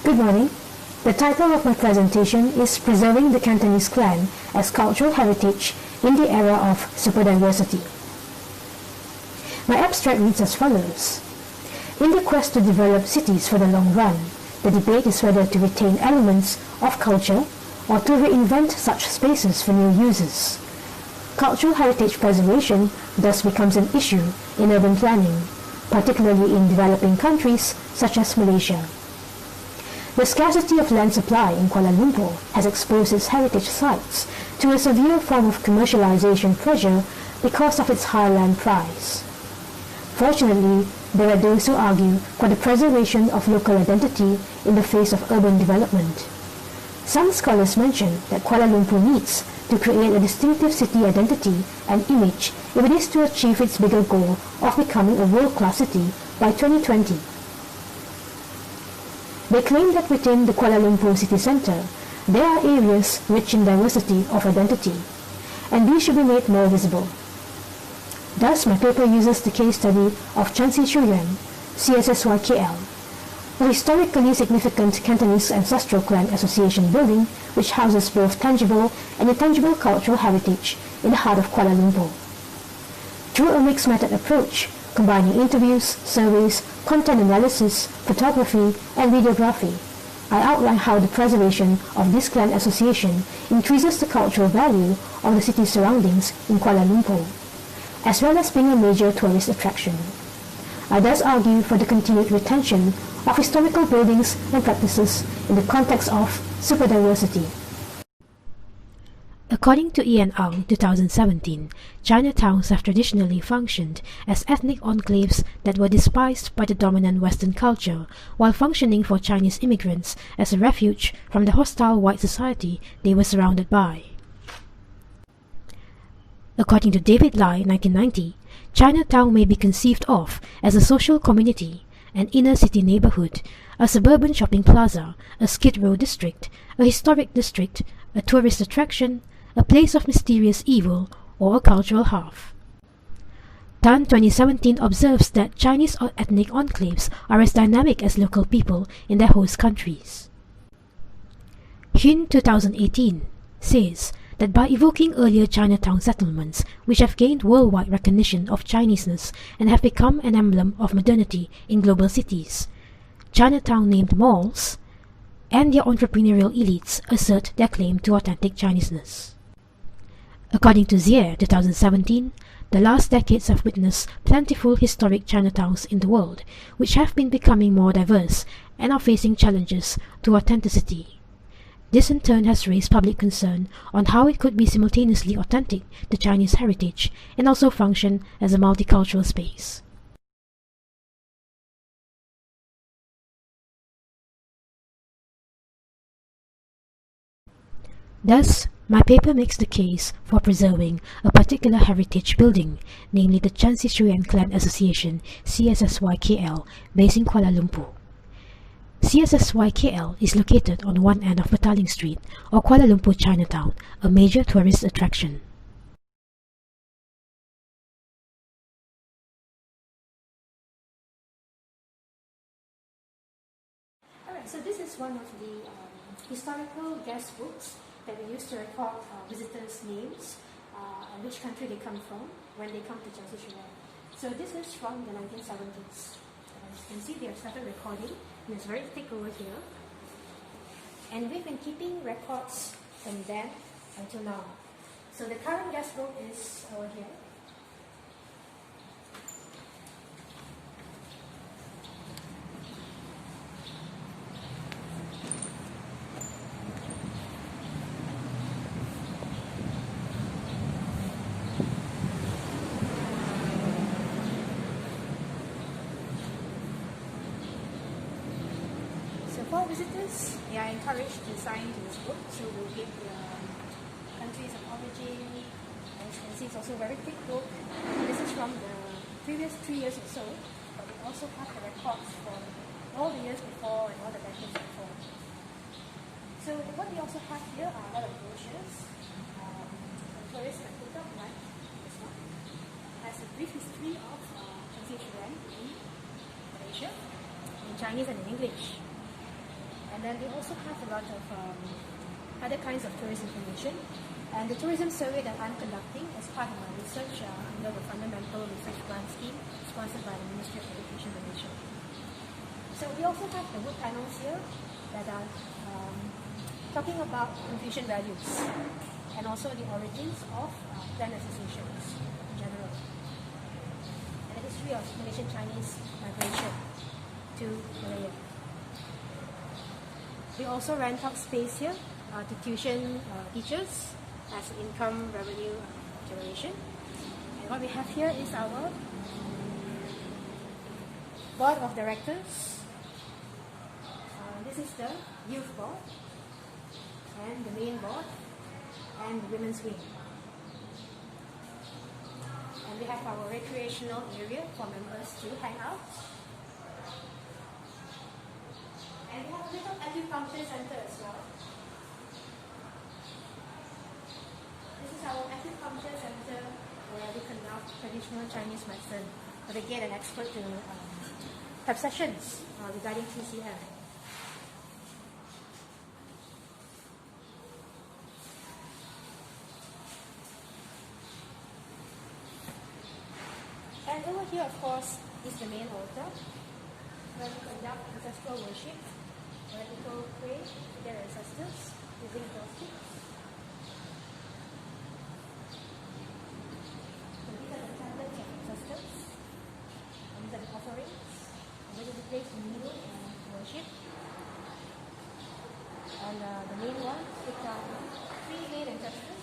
Good morning. The title of my presentation is Preserving the Cantonese Clan as Cultural Heritage in the Era of Superdiversity. My abstract reads as follows. In the quest to develop cities for the long run, the debate is whether to retain elements of culture or to reinvent such spaces for new uses. Cultural heritage preservation thus becomes an issue in urban planning, particularly in developing countries such as Malaysia. The scarcity of land supply in Kuala Lumpur has exposed its heritage sites to a severe form of commercialization pressure because of its high land price. Fortunately, there are those who argue for the preservation of local identity in the face of urban development. Some scholars mention that Kuala Lumpur needs to create a distinctive city identity and image if it is to achieve its bigger goal of becoming a world-class city by 2020. They claim that within the Kuala Lumpur city centre, there are areas rich in diversity of identity, and these should be made more visible. Thus, my paper uses the case study of Chansi Chuyuan, CSSYKL, a historically significant Cantonese ancestral clan association building which houses both tangible and intangible cultural heritage in the heart of Kuala Lumpur. Through a mixed method approach, combining interviews, surveys, content analysis, photography, and videography, I outline how the preservation of this clan association increases the cultural value of the city's surroundings in Kuala Lumpur, as well as being a major tourist attraction. I thus argue for the continued retention of historical buildings and practices in the context of superdiversity. According to Ian Ang, 2017, Chinatowns have traditionally functioned as ethnic enclaves that were despised by the dominant Western culture, while functioning for Chinese immigrants as a refuge from the hostile white society they were surrounded by. According to David Lai, 1990, Chinatown may be conceived of as a social community, an inner city neighborhood, a suburban shopping plaza, a skid row district, a historic district, a tourist attraction, a place of mysterious evil, or a cultural hub. Tan 2017 observes that Chinese ethnic enclaves are as dynamic as local people in their host countries. Hyun 2018 says that by evoking earlier Chinatown settlements which have gained worldwide recognition of Chineseness and have become an emblem of modernity in global cities, Chinatown named malls and their entrepreneurial elites assert their claim to authentic Chineseness. According to Zier, 2017, the last decades have witnessed plentiful historic Chinatowns in the world, which have been becoming more diverse and are facing challenges to authenticity. This in turn has raised public concern on how it could be simultaneously authentic to Chinese heritage and also function as a multicultural space. Thus, my paper makes the case for preserving a particular heritage building, namely the Chansi Chuyuan Clan Association CSSYKL, based in Kuala Lumpur. CSSYKL is located on one end of Petaling Street, or Kuala Lumpur Chinatown, a major tourist attraction. Alright, so this is one of the historical guest books that we use to record visitors' names and which country they come from when they come to Chansi Chuyuan. So this is from the 1970s. As you can see, they have started recording, and it's very thick over here. And we've been keeping records from then until now. So the current guest book is over here. For visitors, they are encouraged to sign this book, so we'll give the countries of origin. As you can see, it's also a very thick book. This is from the previous 3 years or so, but we also have the records from all the years before and all the decades before. So what we also have here are a lot of brochures. Tourists can pick up, like this one. It has a brief history of Chansi Chuyuan in Malaysia, in Chinese and in English. And And then they also have a lot of other kinds of tourist information. And the tourism survey that I'm conducting as part of my research under the Fundamental Research Grant Scheme sponsored by the Ministry of Education Malaysia. So we also have the wood panels here that are talking about Confucian values and also the origins of clan associations in general, and the history of Malaysian Chinese migration to Malaya. We also rent out space here to tuition teachers as income revenue generation. And what we have here is our board of directors. This is the youth board and the main board and the women's wing. And we have our recreational area for members to hang out. And we have a little acupuncture center as well. This is our acupuncture center where we conduct traditional Chinese medicine. But again, an expert to have sessions regarding TCM. And over here, of course, is the main altar where we conduct ancestral worship, where people pray to their ancestors using candlesticks. And these are the offerings, where we place the needle and worship. And the main one, which are three main ancestors.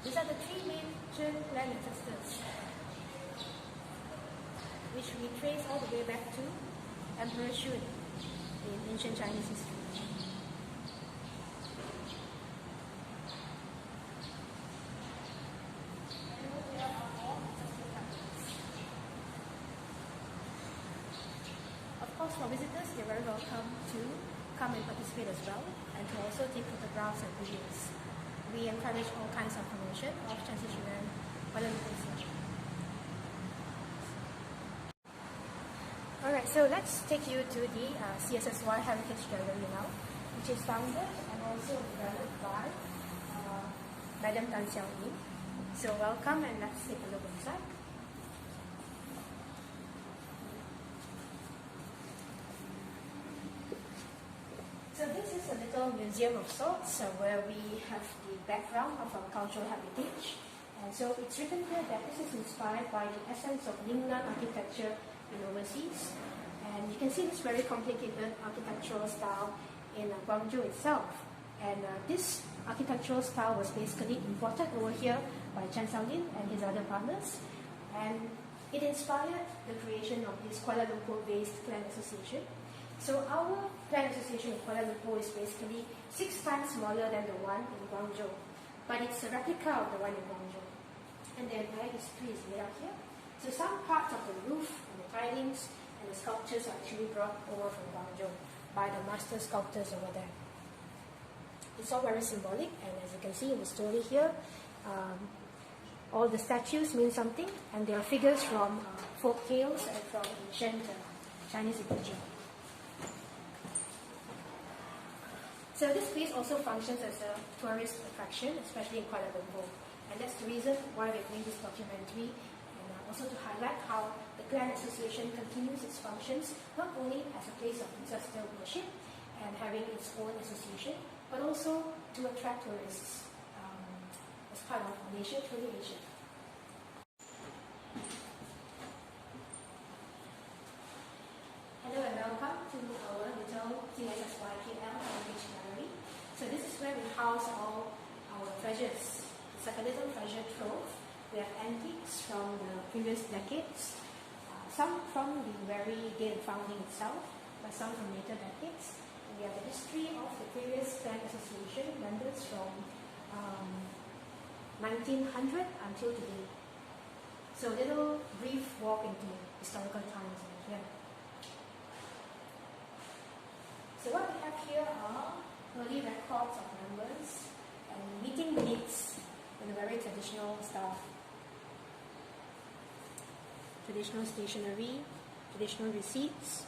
These are the three main Chen clan ancestors, which we trace all the way back to Emperor Shun in ancient Chinese history. Of course, for visitors, they're very welcome to come and participate as well, and to also take photographs and videos. We encourage all kinds of promotion of Chansi-Chuan Kuala Lumpur. Alright, so let's take you to the CSSY Heritage Gallery now, which is founded and also developed by Madam Tan Xiaoyin. So welcome, and let's take a look inside. So this is a little museum of sorts where we have the background of our cultural heritage. And so it's written here that this is inspired by the essence of Ningnan architecture in overseas. And you can see this very complicated architectural style in Guangzhou itself. And this architectural style was basically imported over here by Chan Xiaolin and his other partners. And it inspired the creation of this Kuala Lumpur-based clan association. So our clan association in Kuala Lumpur is basically 6 times smaller than the one in Guangzhou, but it's a replica of the one in Guangzhou. And the entire history is laid out here. So some parts of the roof and the tilings and the sculptures are actually brought over from Guangzhou by the master sculptors over there. It's all very symbolic, and as you can see in the story here, all the statues mean something, and they are figures from folk tales and from ancient Chinese literature. So this place also functions as a tourist attraction, especially in Kuala Lumpur. And that's the reason why we're doing this documentary, and also to highlight how the Clan Association continues its functions, not only as a place of ancestral worship and having its own association, but also to attract tourists as part of Malaysia, truly Asia. Hello and welcome to our little CSSY KL Heritage Gallery. So this is where we house all our treasures. It's like a little treasure trove. We have antiques from the previous decades, some from the very day of founding itself, but some from later decades. And we have the history of the previous clan association members from 1900 until today. So a little brief walk into historical times here. So what we have here are early records of members and meeting minutes in a very traditional style. Traditional stationery, traditional receipts,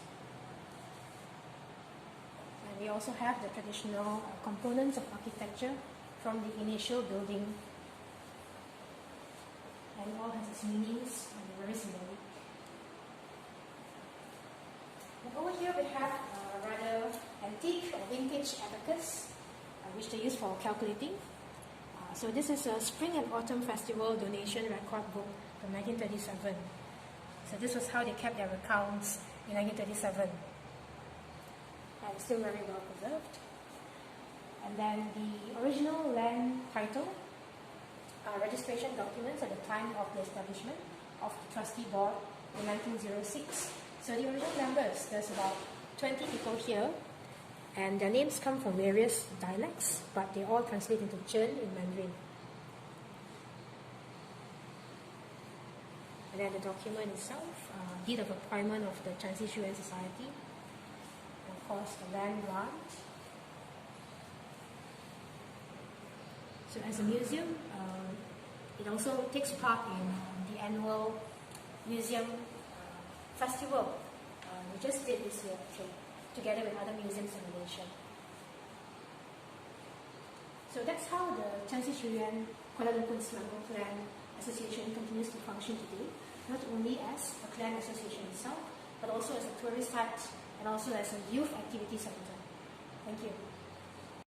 we also have the traditional components of architecture from the initial building, and it all has its meanings and they're very symbolic. And over here we have a rather antique or vintage abacus, which they use for calculating. So this is a Spring and Autumn Festival donation record book from 1937. So this was how they kept their accounts in 1937. And it's still very well preserved. And then the original land title, registration documents at the time of the establishment of the trustee board in 1906. So the original members, there's about 20 people here, and their names come from various dialects, but they all translate into Chen in Mandarin. And then the document itself, deed of appointment of the Chinese Yuan Society, and of course the land grant. So as a museum, it also takes part in the annual museum festival. We just did this year actually, together with other museums in Malaysia. So that's how the Chinese Yuan Kuala Lumpur Selangor Clan Association continues to function today, not only as a clan association itself, but also as a tourist site and also as a youth activity center. Thank you.